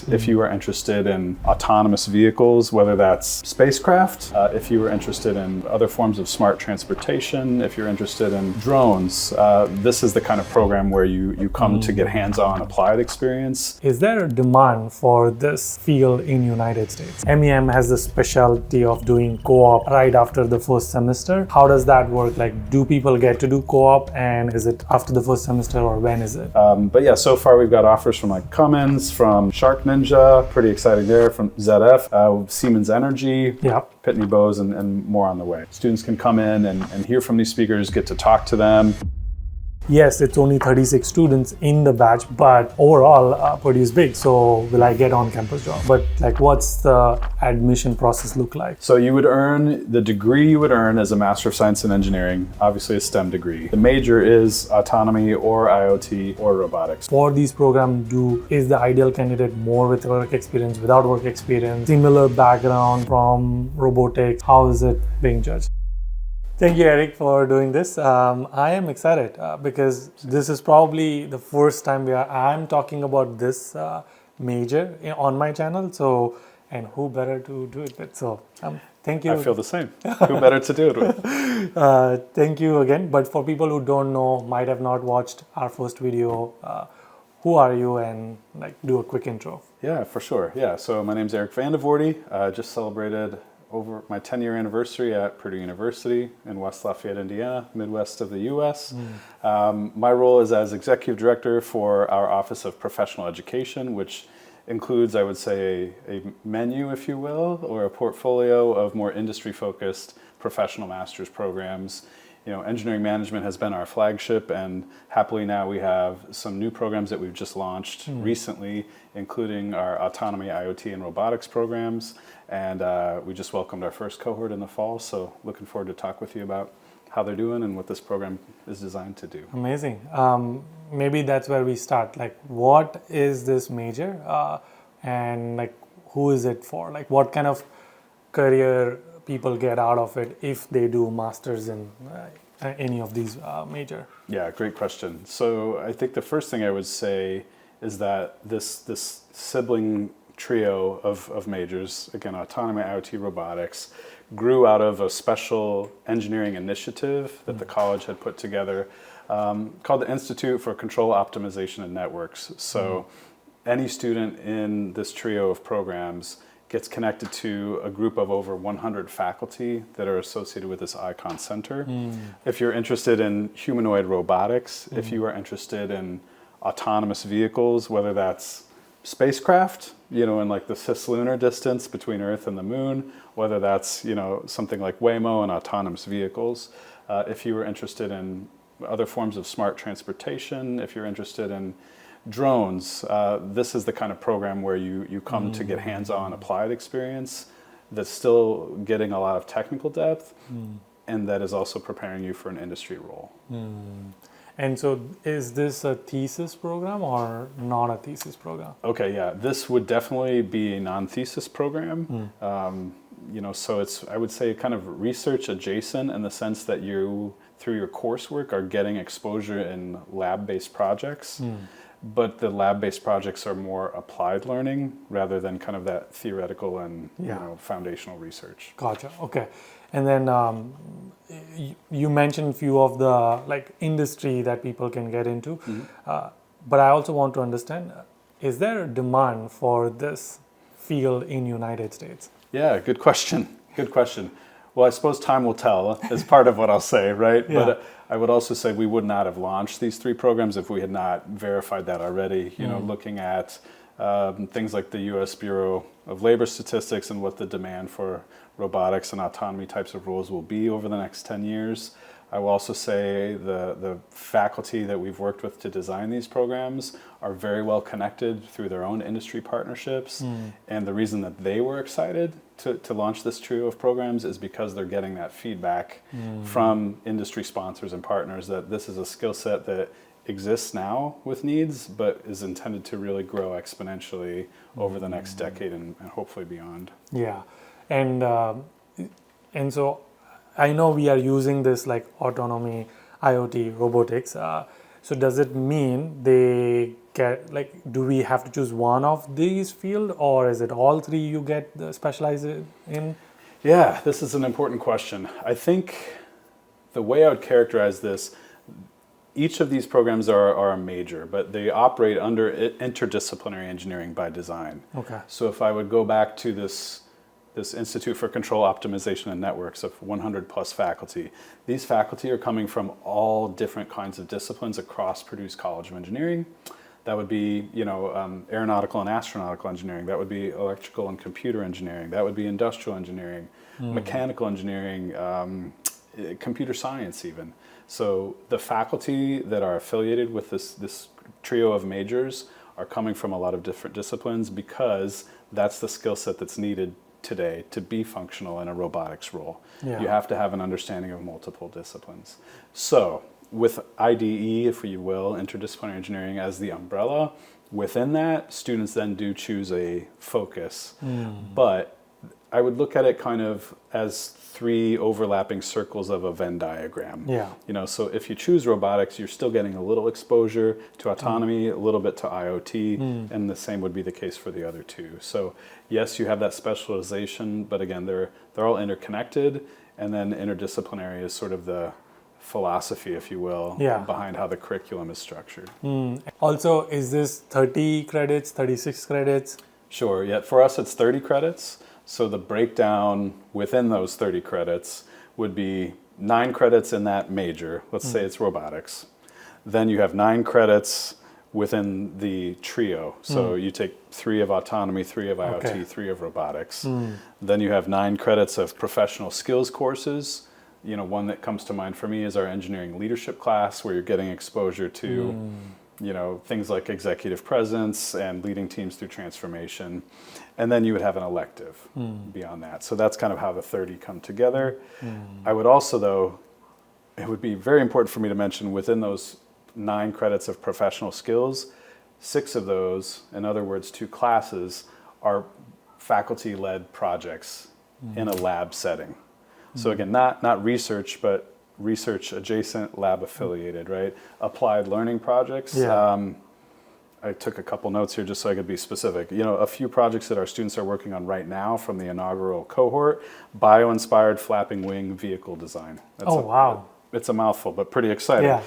if you are interested in autonomous vehicles, whether that's spacecraft, if you are interested in other forms of smart transportation, if you're interested in drones, this is the kind of program where you come to get hands-on applied experience. Is there a demand for this field in United States? MEM has the specialty of doing co-op right after the first semester. How does that work? Like, do people get to do co-op, and is it after the first semester, or when is it? But yeah, so far we've got offers from like Cummins, from Shark Ninja, pretty exciting there, from ZF, Siemens Energy, Pitney Bowes, and more on the way. Students can come in and hear from these speakers, get to talk to them. Yes, it's only 36 students in the batch, but overall, Purdue is big. So will I get on-campus job? But like, what's the admission process look like? So you would earn, the degree you would earn as a Master of Science in Engineering, obviously a STEM degree. The major is autonomy or IoT or robotics. For these programs, is the ideal candidate more with work experience, without work experience, similar background from robotics? How is it being judged? Thank you, Eric, for doing this. I am excited because this is probably the first time I'm talking about this major on my channel. So, and who better to do it with? So, thank you. I feel the same. Who better to do it with? Thank you again. But for people who don't know, might have not watched our first video, who are you, and like do a quick intro? Yeah, for sure. Yeah, so my name's Eric Vandevoordy. Just celebrated over my 10-year anniversary at Purdue University in West Lafayette, Indiana, Midwest of the U.S. My role is as Executive Director for our Office of Professional Education, which includes, I would say, a menu, if you will, or a portfolio of more industry-focused professional master's programs. You know, engineering management has been our flagship, and happily now we have some new programs that we've just launched recently, including our autonomy, IoT, and robotics programs. And we just welcomed our first cohort in the fall, so looking forward to talk with you about how they're doing and what this program is designed to do. Amazing. Maybe that's where we start. Like, what is this major, and like, who is it for? Like, what kind of career people get out of it if they do masters in any of these major? Yeah, great question. So I think the first thing I would say is that this sibling trio of majors, again, autonomy, IoT, robotics, grew out of a special engineering initiative that the college had put together called the Institute for Control Optimization and Networks. So any student in this trio of programs gets connected to a group of over 100 faculty that are associated with this ICON Center. If you're interested in humanoid robotics, if you are interested in autonomous vehicles, whether that's spacecraft, you know, in like the cislunar distance between Earth and the Moon, whether that's, you know, something like Waymo and autonomous vehicles. If you were interested in other forms of smart transportation, if you're interested in drones, this is the kind of program where you come to get hands-on applied experience that's still getting a lot of technical depth and that is also preparing you for an industry role. And so is this a thesis program or not a thesis program? Okay, yeah, this would definitely be a non-thesis program. You know, so it's, I would say, kind of research adjacent in the sense that you, through your coursework, are getting exposure in lab-based projects. But the lab-based projects are more applied learning rather than kind of that theoretical and you know, foundational research. Gotcha. Okay. And then you mentioned a few of the like industry that people can get into, but I also want to understand: is there a demand for this field in United States? Yeah, good question. Good question. Well, I suppose time will tell is part of what I'll say, right? But I would also say we would not have launched these three programs if we had not verified that already. You know, looking at things like the U.S. Bureau of Labor Statistics and what the demand for robotics and autonomy types of roles will be over the next 10 years. I will also say the faculty that we've worked with to design these programs are very well connected through their own industry partnerships. And the reason that they were excited to launch this trio of programs is because they're getting that feedback from industry sponsors and partners that this is a skill set that exists now with needs, but is intended to really grow exponentially over the next decade and hopefully beyond. Yeah, and so I know we are using this like autonomy, IoT, robotics. So does it mean they do we have to choose one of these field, or is it all three you get specialized in? Yeah, this is an important question. I think the way I would characterize this, each of these programs are a major, but they operate under interdisciplinary engineering by design. Okay. So if I would go back to this Institute for Control Optimization and Networks of 100 plus faculty, these faculty are coming from all different kinds of disciplines across Purdue's College of Engineering. That would be, aeronautical and astronautical engineering. That would be electrical and computer engineering. That would be industrial engineering, mechanical engineering, computer science even. So the faculty that are affiliated with this trio of majors are coming from a lot of different disciplines, because that's the skill set that's needed today to be functional in a robotics role. Yeah. You have to have an understanding of multiple disciplines. So with IDE, if you will, interdisciplinary engineering as the umbrella, within that, students then do choose a focus. But I would look at it kind of as three overlapping circles of a Venn diagram. Yeah. So if you choose robotics, you're still getting a little exposure to autonomy, a little bit to IoT, and the same would be the case for the other two. So yes, you have that specialization, but again, they're all interconnected, and then interdisciplinary is sort of the philosophy, if you will, behind how the curriculum is structured. Also, is this 30 credits, 36 credits? Sure, yeah. For us, it's 30 credits. So the breakdown within those 30 credits would be 9 credits in that major. Let's say it's robotics. Then you have 9 credits within the trio. So you take 3 of autonomy, 3 of IoT, 3 of robotics. Then you have 9 credits of professional skills courses. One that comes to mind for me is our engineering leadership class, where you're getting exposure to things like executive presence and leading teams through transformation. And then you would have an elective beyond that. So that's kind of how the 30 come together. I would also, though, it would be very important for me to mention, within those 9 credits of professional skills, 6 of those, in other words, 2 classes, are faculty-led projects in a lab setting. So again, not research, but research adjacent, lab affiliated, right? Applied learning projects. I took a couple notes here just so I could be specific. A few projects that our students are working on right now from the inaugural cohort: bio-inspired flapping wing vehicle design. Wow. It's a mouthful, but pretty exciting.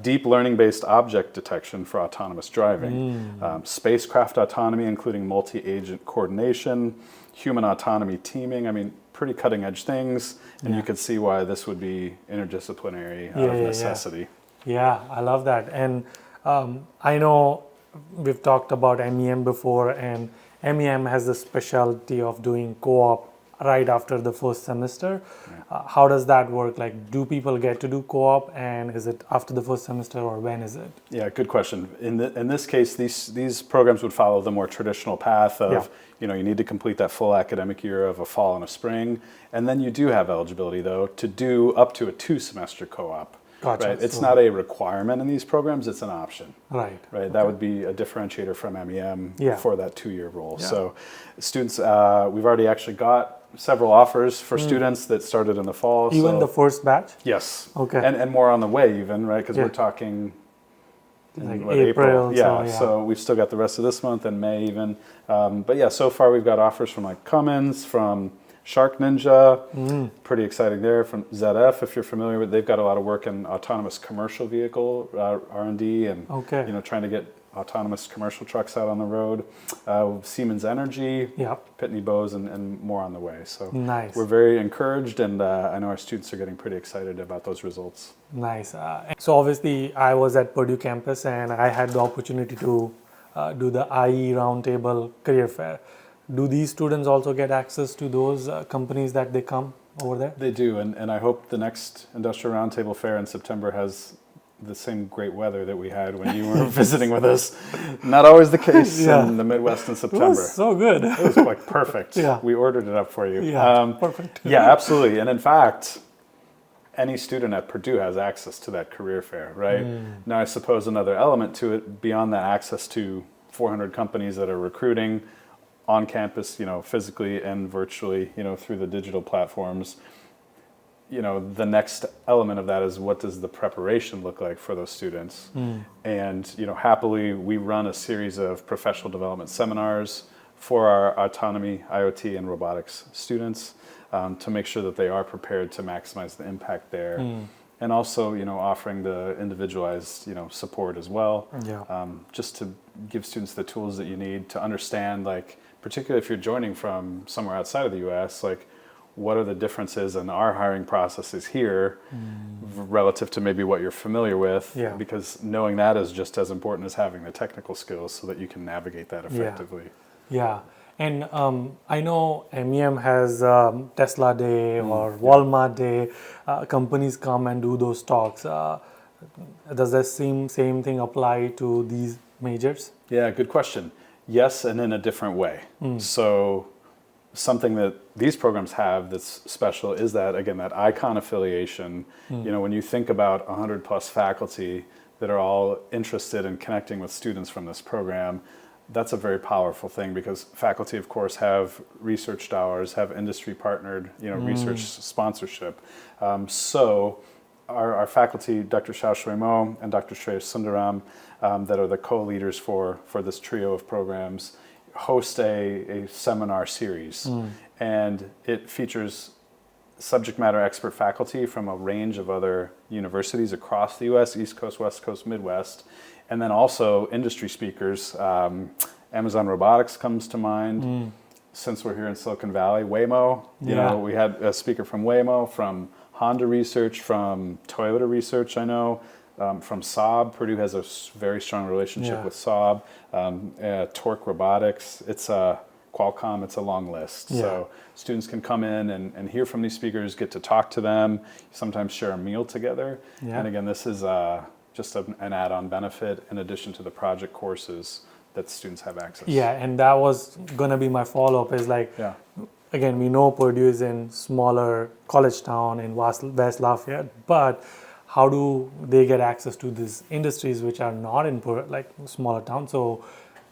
Deep learning-based object detection for autonomous driving. Spacecraft autonomy, including multi-agent coordination, human autonomy teaming. I mean, pretty cutting-edge things, and you could see why this would be interdisciplinary out of necessity. Yeah, I love that. And I know we've talked about MEM before, and MEM has the specialty of doing co-op right after the first semester. How does that work? Like, do people get to do co-op, and is it after the first semester, or when is it? Yeah, good question. In this case, these programs would follow the more traditional path of, you need to complete that full academic year of a fall and a spring, and then you do have eligibility, though, to do up to a 2-semester co-op. Gotcha. Right? It's not a requirement in these programs, it's an option. Right. Okay. That would be a differentiator from MEM for that 2-year role. So students, we've already actually got several offers for students that started in the fall. Even the first batch? Yes. Okay. And more on the way even, right? Because we're talking like April. Yeah, so we've still got the rest of this month and May even. But yeah, so far we've got offers from like Cummins, from Shark Ninja, pretty exciting there, from ZF, if you're familiar with. They've got a lot of work in autonomous commercial vehicle R&D and trying to get autonomous commercial trucks out on the road. Siemens Energy, Pitney Bowes, and more on the way. So we're very encouraged, and I know our students are getting pretty excited about those results. Nice. So obviously I was at Purdue campus, and I had the opportunity to do the IE Roundtable Career Fair. Do these students also get access to those companies that they come over there? They do, and I hope the next Industrial Roundtable Fair in September has the same great weather that we had when you were visiting with us. Not always the case in the Midwest in September. It was so good. It was like perfect. We ordered it up for you. Perfect. Yeah, absolutely. And in fact, any student at Purdue has access to that career fair, right? Now, I suppose another element to it, beyond that access to 400 companies that are recruiting on campus, physically and virtually, through the digital platforms, the next element of that is what does the preparation look like for those students? And, happily we run a series of professional development seminars for our autonomy, IoT, and robotics students to make sure that they are prepared to maximize the impact there. And also, offering the individualized, support as well, just to give students the tools that you need to understand, like, particularly if you're joining from somewhere outside of the U.S., like, what are the differences in our hiring processes here relative to maybe what you're familiar with? Because knowing that is just as important as having the technical skills so that you can navigate that effectively. Yeah. And I know MEM has Tesla Day or Walmart Day. Companies come and do those talks. Does the same thing apply to these majors? Yeah, good question. Yes, and in a different way. So something that these programs have that's special is that, again, that icon affiliation. When you think about 100 plus faculty that are all interested in connecting with students from this program, that's a very powerful thing because faculty, of course, have research dollars, have industry partnered, research sponsorship. So our faculty, Dr. Xiao Shui Mo and Dr. Shreya Sundaram, that are the co-leaders for this trio of programs, host a seminar series. And it features subject matter expert faculty from a range of other universities across the U.S., East Coast, West Coast, Midwest, and then also industry speakers. Amazon Robotics comes to mind. Since we're here in Silicon Valley, Waymo, we had a speaker from Waymo, from Honda Research, from Toyota Research, I know, from Saab. Purdue has a very strong relationship with Saab. Torque Robotics, it's Qualcomm, it's a long list. So students can come in and hear from these speakers, get to talk to them, sometimes share a meal together. And again, this is just an add-on benefit in addition to the project courses that students have access. Yeah, and that was going to be my follow-up is like, again, we know Purdue is in smaller college town in West Lafayette, but how do they get access to these industries which are not in like smaller towns? So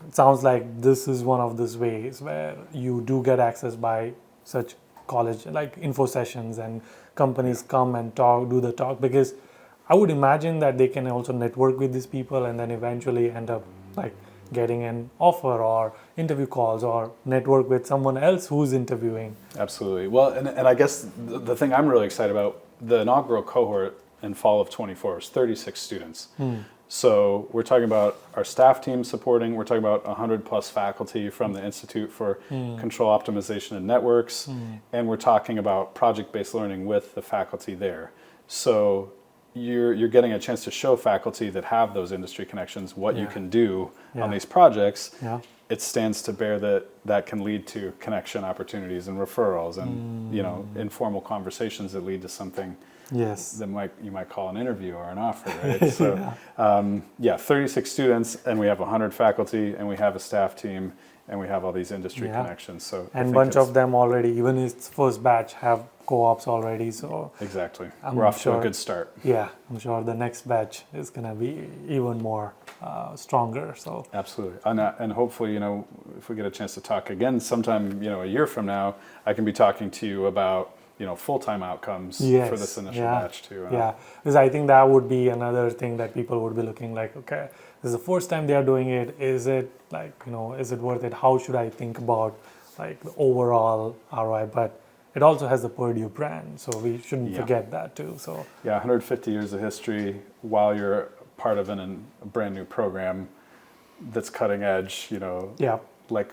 it sounds like this is one of those ways where you do get access by such college, like info sessions, and companies come and do the talk, because I would imagine that they can also network with these people and then eventually end up like getting an offer or interview calls or network with someone else who's interviewing. Absolutely. Well, and I guess the thing I'm really excited about, the inaugural cohort in fall of 24 is 36 students. So we're talking about our staff team supporting, we're talking about 100 plus faculty from the Institute for Control Optimization and Networks, and we're talking about project-based learning with the faculty there. So you're getting a chance to show faculty that have those industry connections what you can do on these projects. It stands to bear that can lead to connection opportunities and referrals and informal conversations that lead to something that you might call an interview or an offer, right? So 36 students, and we have 100 faculty, and we have a staff team, and we have all these industry connections. So and a bunch of them already, even its first batch, have co-ops already. So exactly, we're off to a good start. Yeah, I'm sure the next batch is going to be even more stronger. So absolutely, and hopefully, if we get a chance to talk again sometime, a year from now, I can be talking to you about full-time outcomes for this initial batch too. Yeah, because I think that would be another thing that people would be looking like, okay, this is the first time they are doing it. Is it like, is it worth it? How should I think about like the overall ROI? But it also has the Purdue brand, so we shouldn't forget that too. So 150 years of history while you're part of a brand new program that's cutting edge, like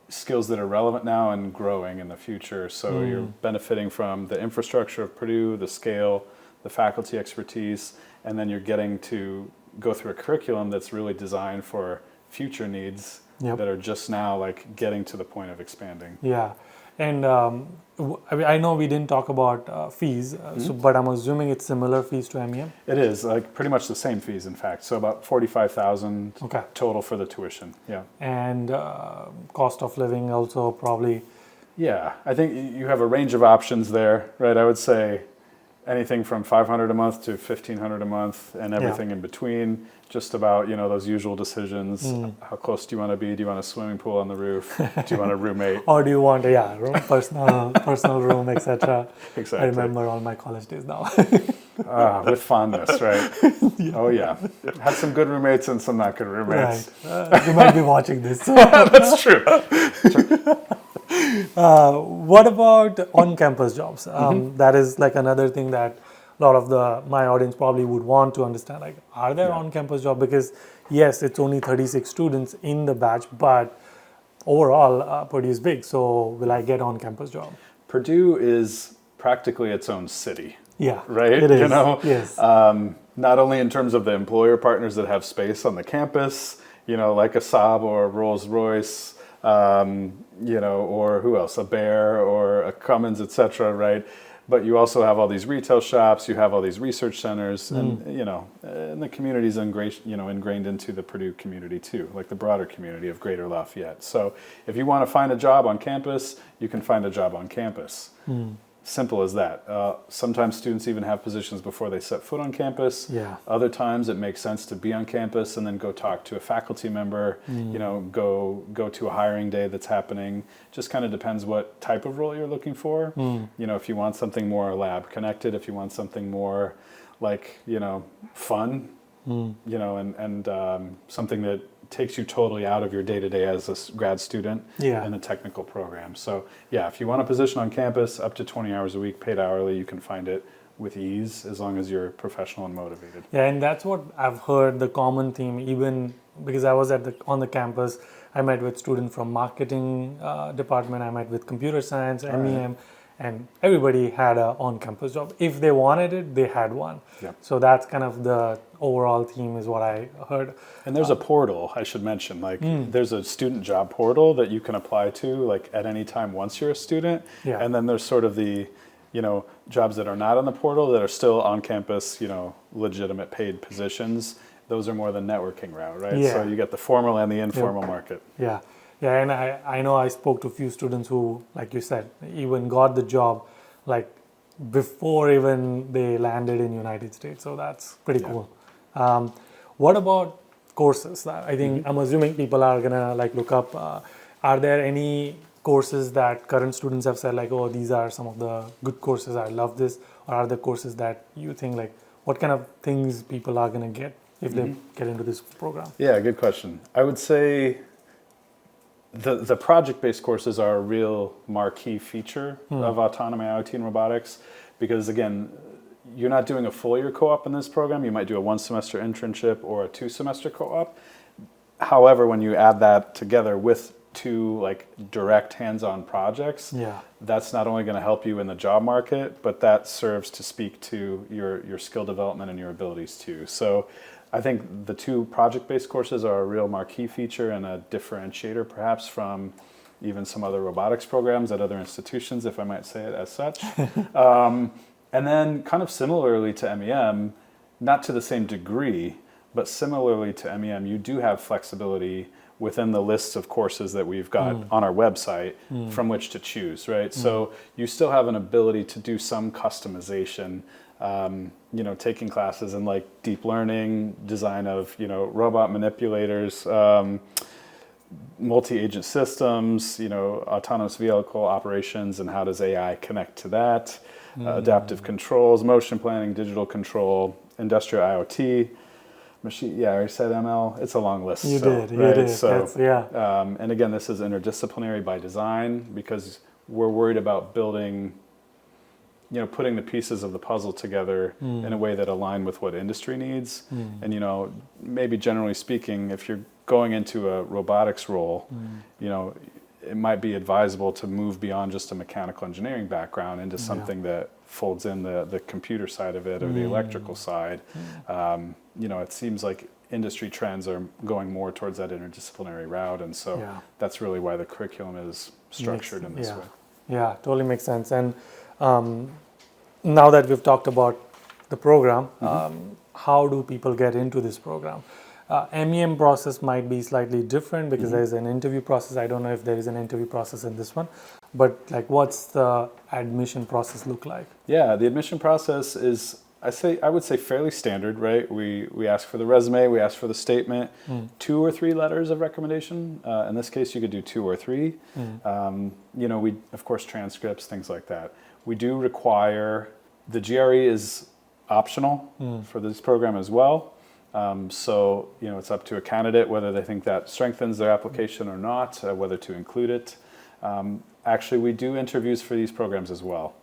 skills that are relevant now and growing in the future. So you're benefiting from the infrastructure of Purdue, the scale, the faculty expertise, and then you're getting to go through a curriculum that's really designed for future needs that are just now like getting to the point of expanding. Yeah. And I know we didn't talk about fees, but I'm assuming it's similar fees to MEM? It is, like pretty much the same fees, in fact. So about $45,000 total for the tuition. Yeah. And cost of living also probably. Yeah, I think you have a range of options there, right? I would say anything from $500 a month to $1,500 a month, and everything in between. Just about, you know, those usual decisions. How close do you want to be? Do you want a swimming pool on the roof? Do you want a roommate? Or do you want room, personal room, etc. Exactly. I remember all my college days now. With fondness, right? Oh yeah, had some good roommates and some not good roommates. Right. You might be watching this. That's true. What about on-campus jobs? That is like another thing that a lot of my audience probably would want to understand. Like, are there on-campus jobs? Because yes, it's only 36 students in the batch, but overall, Purdue is big. So will I get on-campus job? Purdue is practically its own city. Yeah, right. It is. You know, yes. Not only in terms of the employer partners that have space on the campus, you know, like a Saab or a Rolls-Royce, you know, or who else, a Bear or a Cummins, etc. Right. But you also have all these retail shops, you have all these research centers, and you know, and the community is ingrained into the Purdue community too, like the broader community of Greater Lafayette. So if you want to find a job on campus, you can find a job on campus. Simple as that. Sometimes students even have positions before they set foot on campus. Yeah. Other times it makes sense to be on campus and then go talk to a faculty member, you know, go to a hiring day that's happening. Just kind of depends what type of role you're looking for. You know, if you want something more lab connected, if you want something more like, you know, fun, you know, and something that takes you totally out of your day-to-day as a grad student in a technical program. So yeah, if you want a position on campus up to 20 hours a week paid hourly, you can find it with ease as long as you're professional and motivated. Yeah, and that's what I've heard the common theme, even because I was on the campus. I met with students from marketing department, I met with computer science, MEM, and everybody had an on-campus job. If they wanted it, they had one. Yep. So that's kind of the overall theme is what I heard. And there's a portal, I should mention, like there's a student job portal that you can apply to like at any time once you're a student. Yeah. And then there's sort of the, you know, jobs that are not on the portal that are still on campus, you know, legitimate paid positions. Those are more the networking route, right? Yeah. So you get the formal and the informal market. Yeah. Yeah, and I know I spoke to a few students who, like you said, even got the job like before even they landed in United States. So that's pretty cool. What about courses? I think I'm assuming people are gonna like look up. Are there any courses that current students have said like, oh, these are some of the good courses, I love this? Or are there courses that you think like, what kind of things people are gonna get if they get into this program? Yeah, good question. I would say the project-based courses are a real marquee feature of autonomy, IoT, and robotics, because again, you're not doing a full year co-op in this program. You might do a 1-semester internship or a 2-semester co-op. However, when you add that together with 2 like direct hands-on projects, that's not only going to help you in the job market, but that serves to speak to your skill development and your abilities too. So I think the 2 project-based courses are a real marquee feature and a differentiator perhaps from even some other robotics programs at other institutions, if I might say it as such. And then kind of similarly to MEM, not to the same degree, but similarly to MEM, you do have flexibility within the lists of courses that we've got on our website from which to choose, right? So you still have an ability to do some customization, you know, taking classes in like deep learning, design of, you know, robot manipulators, multi-agent systems, you know, autonomous vehicle operations and how does AI connect to that, adaptive controls, motion planning, digital control, industrial IoT, machine, I already said ML. It's a long list. You did. So, yeah. And again, this is interdisciplinary by design because we're worried about building, you know, putting the pieces of the puzzle together in a way that align with what industry needs. And, you know, maybe generally speaking, if you're going into a robotics role, you know, it might be advisable to move beyond just a mechanical engineering background into something that folds in the computer side of it or the electrical side. You know, it seems like industry trends are going more towards that interdisciplinary route, and so that's really why the curriculum is structured in this way. Yeah, totally makes sense. And now that we've talked about the program, how do people get into this program? MEM process might be slightly different because there is an interview process. I don't know if there is an interview process in this one, but like, what's the admission process look like? Yeah, the admission process is, I would say fairly standard, right? We ask for the resume, we ask for the statement, 2 or 3 letters of recommendation. In this case, you could do 2 or 3. We, of course, transcripts, things like that. We do require, the GRE is optional for this program as well. So, it's up to a candidate whether they think that strengthens their application or not, whether to include it. Actually, we do interviews for these programs as well.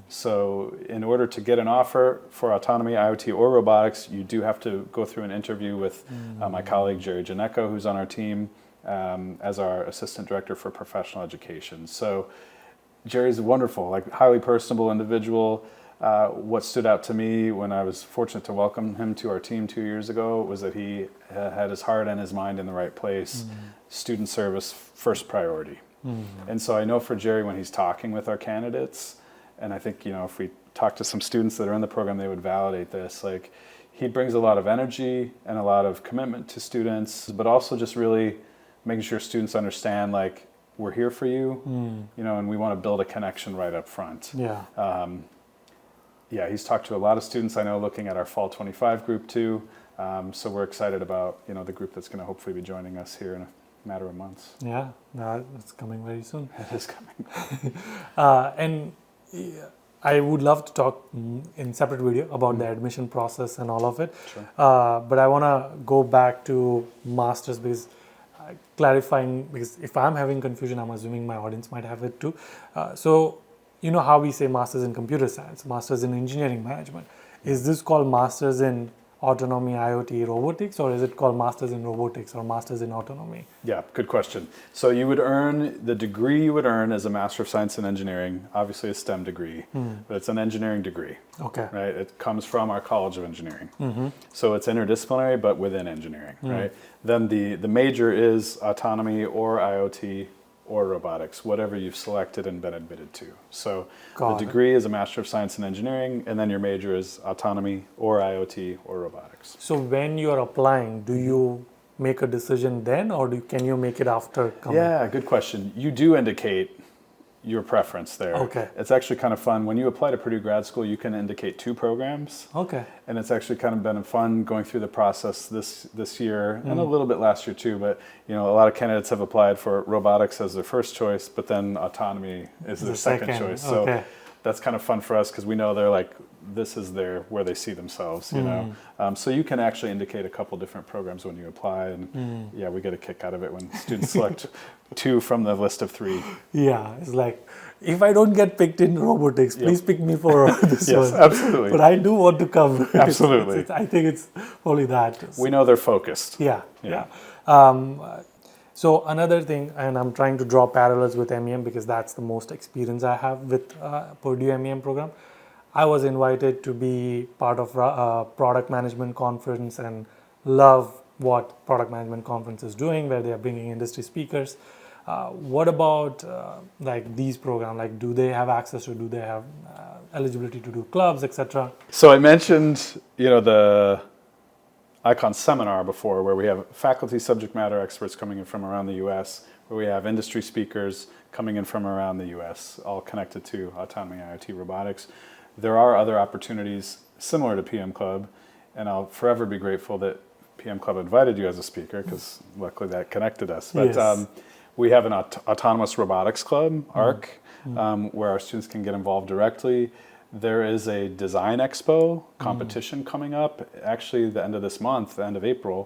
So in order to get an offer for autonomy, IoT, or robotics, you do have to go through an interview with my colleague, Yudi, who's on our team as our Assistant Director for Professional Education. So Jerry's a wonderful, like highly personable individual. What stood out to me when I was fortunate to welcome him to our team 2 years ago was that he had his heart and his mind in the right place. Student service first priority. And so I know for Jerry, when he's talking with our candidates, and I think, if we talk to some students that are in the program, they would validate this. Like, he brings a lot of energy and a lot of commitment to students, but also just really making sure students understand, like, we're here for you, and we want to build a connection right up front. He's talked to a lot of students, I know, looking at our Fall 25 group too. So we're excited about, the group that's going to hopefully be joining us here in a matter of months. Yeah, it's coming very soon. It is coming. And I would love to talk in separate video about the admission process and all of it. Sure. But I want to go back to masters because clarifying, because if I'm having confusion, I'm assuming my audience might have it too. So you know how we say masters in computer science, masters in engineering management. Is this called masters in autonomy, IoT, robotics, or is it called masters in robotics or masters in autonomy? Yeah, good question. So the degree you would earn as a Master of Science in Engineering, obviously a STEM degree, but it's an engineering degree. Okay. Right? It comes from our College of Engineering. So it's interdisciplinary, but within engineering, right? Then the major is autonomy or IoT or robotics, whatever you've selected and been admitted to. So the degree is a Master of Science in Engineering, and then your major is autonomy or IoT or robotics. So when you are applying, do you make a decision then, or can you make it after coming? Yeah, good question. You do indicate your preference there. Okay. It's actually kind of fun. When you apply to Purdue grad school, you can indicate 2 programs. Okay. And it's actually kind of been fun going through the process this year and a little bit last year too. But a lot of candidates have applied for robotics as their first choice, but then autonomy is their second choice. So that's kind of fun for us because we know they're like, this is where they see themselves, So you can actually indicate a couple different programs when you apply, and we get a kick out of it when students select 2 from the list of 3. Yeah, it's like, if I don't get picked in robotics, please pick me for this one. Yes, absolutely. But I do want to come. Absolutely. I think it's only that. We know they're focused. Yeah. So another thing, and I'm trying to draw parallels with MEM because that's the most experience I have with Purdue MEM program. I was invited to be part of a product management conference and love what product management conference is doing, where they are bringing industry speakers. What about like these programs? Like, do they have access to? Do they have eligibility to do clubs, etc.? So I mentioned, the ICON seminar before, where we have faculty subject matter experts coming in from around the U.S., where we have industry speakers coming in from around the U.S., all connected to autonomy, IoT, robotics. There are other opportunities similar to PM Club, and I'll forever be grateful that PM Club invited you as a speaker, because luckily that connected us. But we have an autonomous robotics club, ARC, where our students can get involved directly. There is a design expo competition coming up, actually the end of this month, the end of April,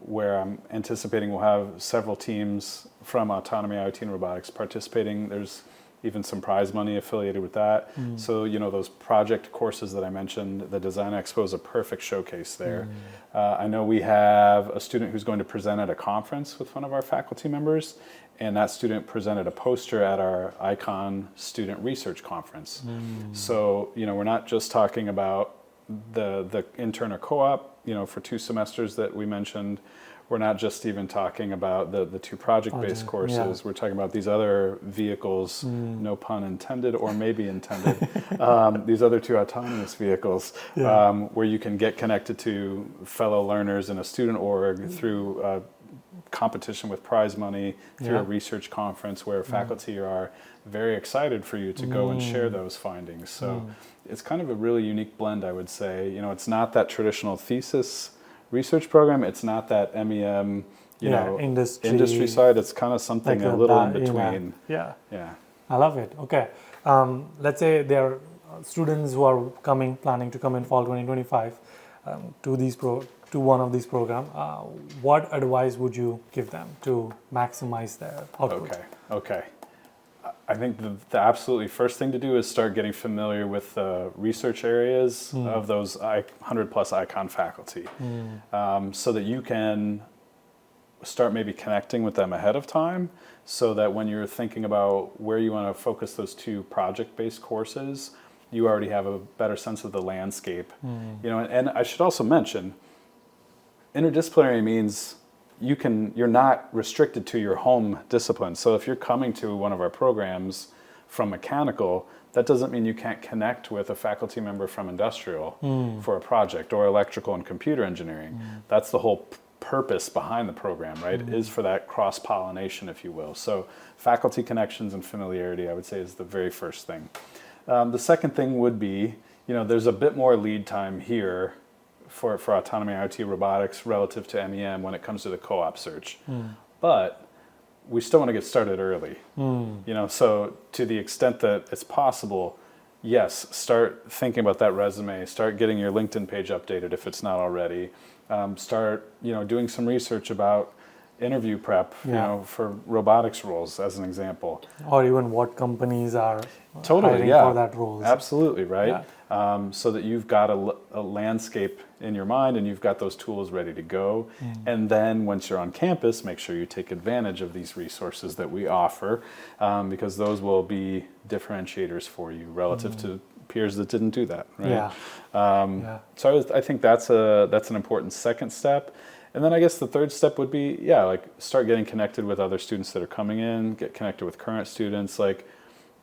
where I'm anticipating we'll have several teams from autonomy, IoT, and robotics participating. There's even some prize money affiliated with that. So, those project courses that I mentioned, the design expo is a perfect showcase there. I know we have a student who's going to present at a conference with one of our faculty members, and that student presented a poster at our ICON Student Research Conference. So, we're not just talking about the intern or co-op, for 2 semesters that we mentioned. we're not just even talking about the two project-based courses. Yeah. We're talking about these other vehicles, no pun intended, or maybe intended, these other two autonomous vehicles, where you can get connected to fellow learners in a student org through competition with prize money, through a research conference where faculty are very excited for you to go and share those findings. So it's kind of a really unique blend, I would say. You know, it's not that traditional thesis research program. It's not that MEM, you know, industry side. It's kind of something like a little in between. Yeah. Yeah. I love it. Okay. Let's say there are students who are planning to come in fall 2025 to one of these programs. What advice would you give them to maximize their output? Okay. I think the absolutely first thing to do is start getting familiar with the research areas of those 100 plus icon faculty, so that you can start maybe connecting with them ahead of time, so that when you're thinking about where you want to focus those two project-based courses, you already have a better sense of the landscape. You know, and I should also mention, interdisciplinary means you're not restricted to your home discipline. So if you're coming to one of our programs from mechanical, that doesn't mean you can't connect with a faculty member from industrial for a project, or electrical and computer engineering. That's the whole purpose behind the program, right? Is for that cross-pollination, if you will. So faculty connections and familiarity, I would say, is the very first thing. The second thing would be, you know, there's a bit more lead time here for autonomy, IoT, robotics relative to MEM when it comes to the co-op search. But we still want to get started early. You know, so to the extent that it's possible, yes, start thinking about that resume, start getting your LinkedIn page updated if it's not already. Start, you know, doing some research about interview prep, you know, for robotics roles, as an example. Or even what companies are hiring for that role. Absolutely, right? So that you've got a landscape in your mind and you've got those tools ready to go. And then once you're on campus, make sure you take advantage of these resources that we offer, because those will be differentiators for you relative to peers that didn't do that, right? So I think that's an important second step. And then I guess the third step would be, like start getting connected with other students that are coming in, get connected with current students. Like,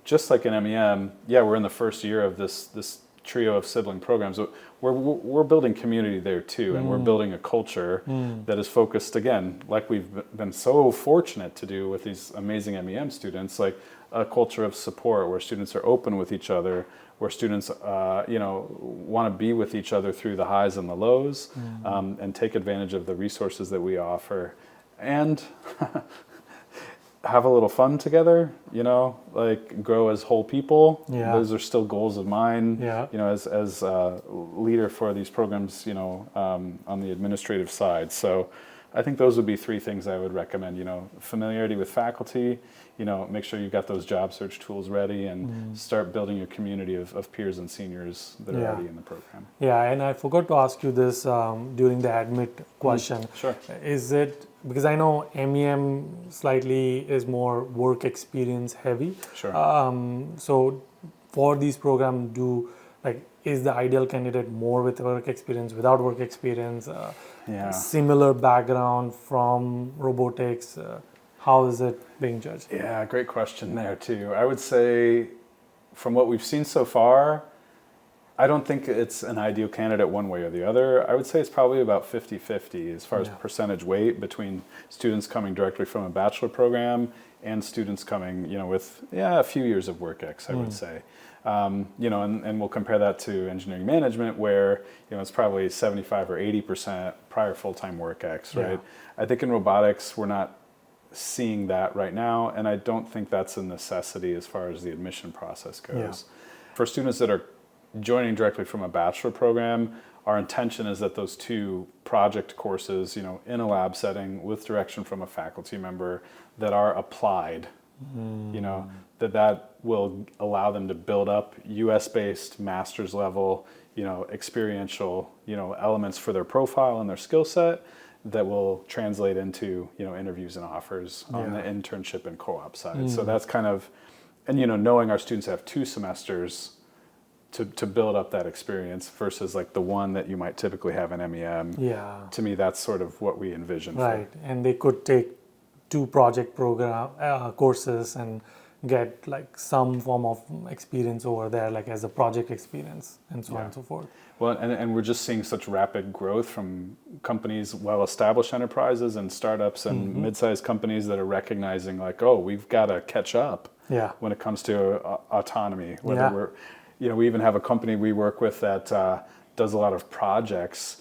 just like in MEM, we're in the first year of this trio of sibling programs. We're building community there too, and we're building a culture that is focused, again, like we've been so fortunate to do with these amazing MEM students, like a culture of support where students are open with each other, where students want to be with each other through the highs and the lows, and take advantage of the resources that we offer, and have a little fun together, you know, like grow as whole people. Those are still goals of mine, you know, as leader for these programs, you know, on the administrative side. So I think those would be three things I would recommend. You know, familiarity with faculty, you know, make sure you've got those job search tools ready, and start building your community of peers and seniors that are already in the program. And I forgot to ask you this during the admit question. Sure. Is it, because I know MEM slightly is more work experience heavy. Sure. So for these programs, is the ideal candidate more with work experience, without work experience, similar background from robotics? How is it being judged? Yeah, great question there too. I would say, from what we've seen so far, I don't think it's an ideal candidate one way or the other. I would say it's probably about 50-50 as far as percentage weight between students coming directly from a bachelor program and students coming, you know, with a few years of work ex, I would say. You know, and we'll compare that to engineering management, where, you know, it's probably 75 or 80% prior full-time work ex, right? I think in robotics, we're not seeing that right now, and I don't think that's a necessity as far as the admission process goes. For students that are joining directly from a bachelor program, our intention is that those two project courses, you know, in a lab setting with direction from a faculty member that are applied, you know, that will allow them to build up US-based master's level, you know, experiential, you know, elements for their profile and their skill set that will translate into, you know, interviews and offers on the internship and co-op side. So that's kind of, and, you know, knowing our students have 2 semesters to build up that experience versus like the one that you might typically have in MEM. Yeah. To me, that's sort of what we envision. Right, and they could take 2 project program courses and get like some form of experience over there, like as a project experience and so on and so forth. Well, and we're just seeing such rapid growth from companies, well-established enterprises and startups and mid-sized companies that are recognizing like, oh, we've got to catch up when it comes to autonomy. Whether we're, we even have a company we work with that does a lot of projects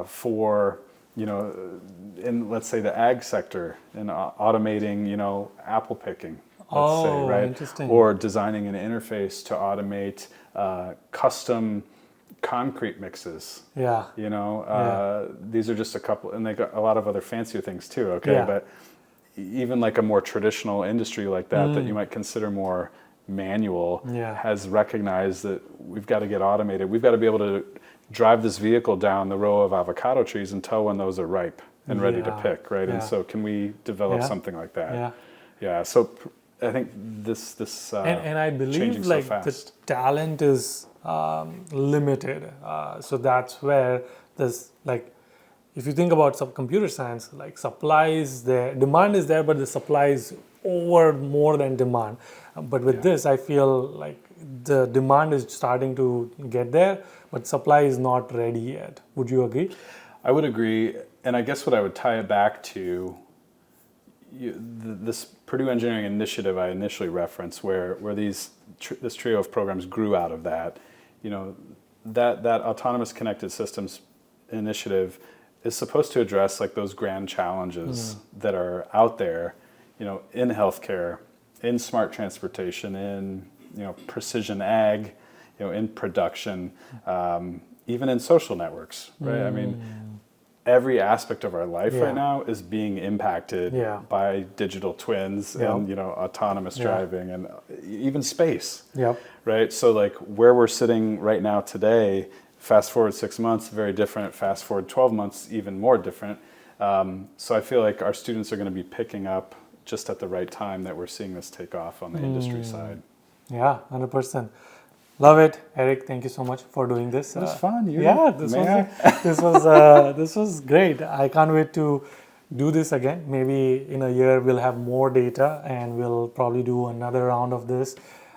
for, in let's say the ag sector and automating, apple picking. Let's say, right? Interesting. Or designing an interface to automate custom concrete mixes. These are just a couple, and they got a lot of other fancier things too. But even like a more traditional industry like that you might consider more manual has recognized that we've got to get automated. We've got to be able to drive this vehicle down the row of avocado trees and tell when those are ripe and ready to pick, right? And so can we develop something like that? So I think this and I believe like the talent is limited, so that's where this, like, if you think about some computer science, like supply is there, demand is there, but the supply is over more than demand. But with this, I feel like the demand is starting to get there, but supply is not ready yet. Would you agree? I would agree, and I guess what I would tie it back to, this Purdue Engineering Initiative I initially referenced, where this trio of programs grew out of that, that Autonomous Connected Systems initiative is supposed to address like those grand challenges that are out there, in healthcare, in smart transportation, in precision ag, in production, even in social networks, right? I mean, every aspect of our life right now is being impacted by digital twins and autonomous driving and even space. Right? So like where we're sitting right now today, fast forward 6 months, very different. Fast forward 12 months, even more different. So I feel like our students are going to be picking up just at the right time that we're seeing this take off on the industry side. Yeah, 100%. Love it, Eric. Thank you so much for doing this. It was fun. This was great. I can't wait to do this again. Maybe in a year we'll have more data and we'll probably do another round of this.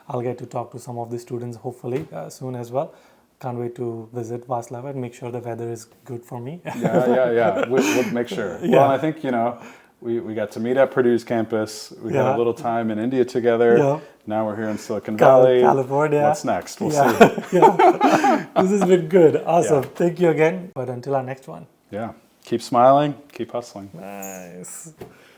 I'll get to talk to some of the students hopefully soon as well. Can't wait to visit Vaslava and make sure the weather is good for me. We'll make sure. Well, I think, we got to meet at Purdue's campus. We had a little time in India together. Now we're here in Silicon Valley. California. What's next? We'll see. This has been good. Awesome. Thank you again. But until our next one. Keep smiling. Keep hustling. Nice.